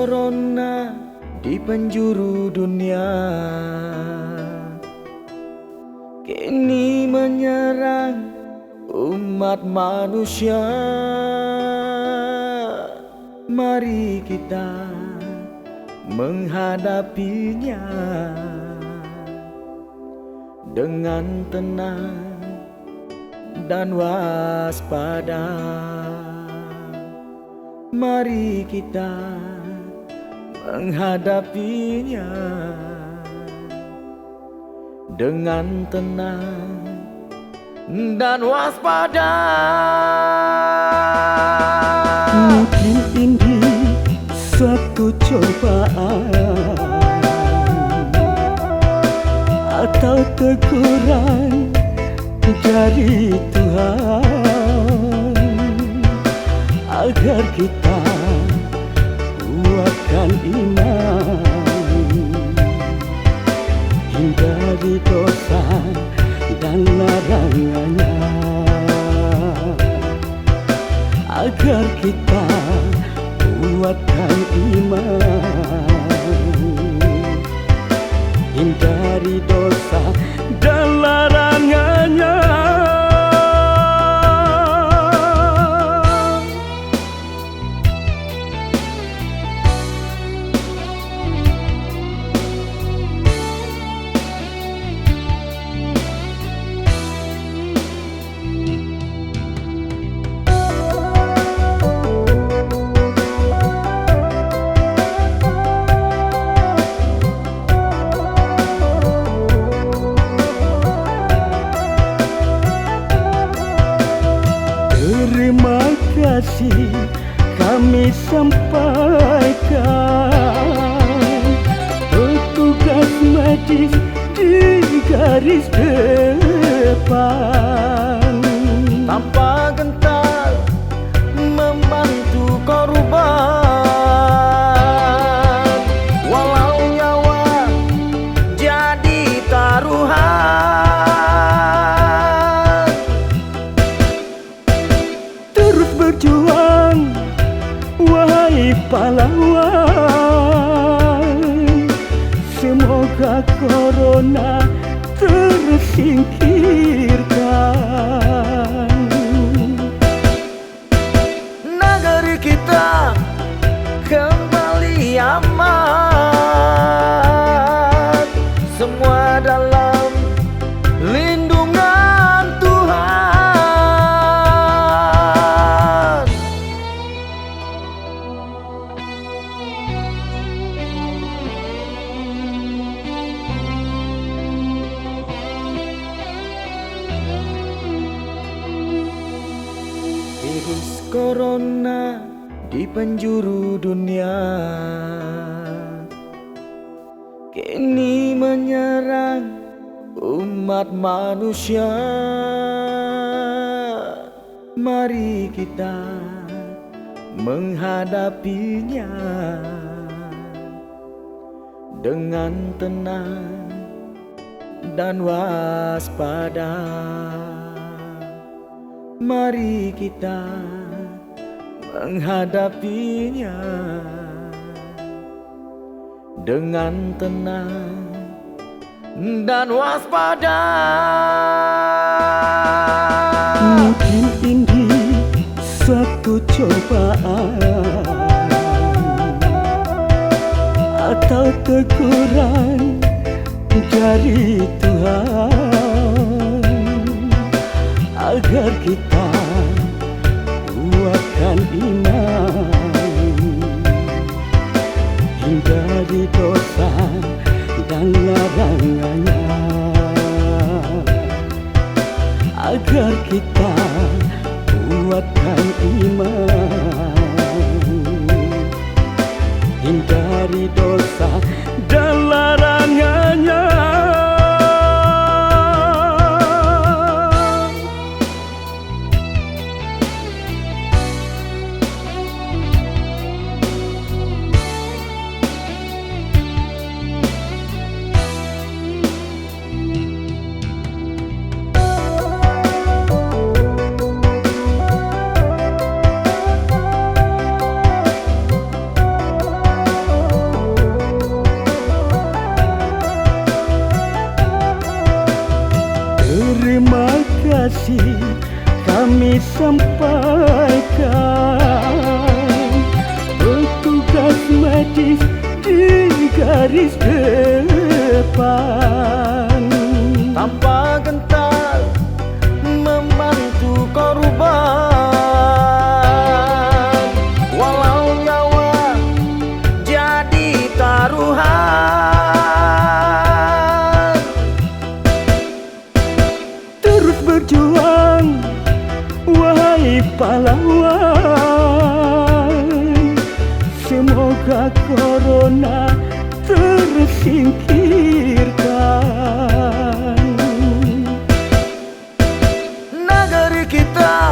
corona di penjuru dunia kini menyerang umat manusia. Mari kita menghadapinya dengan tenang dan waspada. Mari kita menghadapinya dengan tenang dan waspada. Mungkin ini suatu cobaan atau teguran dari Tuhan agar kita kuatkan iman, hindari dosa dan larangannya, agar kita kuatkan iman, hindari dosa dan larangannya. Terima kasih kami sampaikan petugas medis di garis depan, Tanpa gentar membantu korban, walau nyawa jadi taruhan. terus berjuang wahai pahlawan, semoga corona tersingkirkan. Negeri kita kembali aman, semua dalam lindungan Tuhan. Virus corona di penjuru dunia kini menyerang umat manusia. Mari kita menghadapinya dengan tenang dan waspada. Mari kita menghadapinya dengan tenang dan waspada. Mungkin ini suatu cobaan atau teguran dari Tuhan agar kita kuatkan iman, hindari dosa dan larangannya, agar kita kuatkan iman, hindari dosa dan larangannya. disampaikan. Petugas medis di garis depan tanpa gentar membantu korban, walau nyawa jadi taruhan. terus berjuang, wahai pahlawan. Semoga corona tersingkirkan. Negeri kita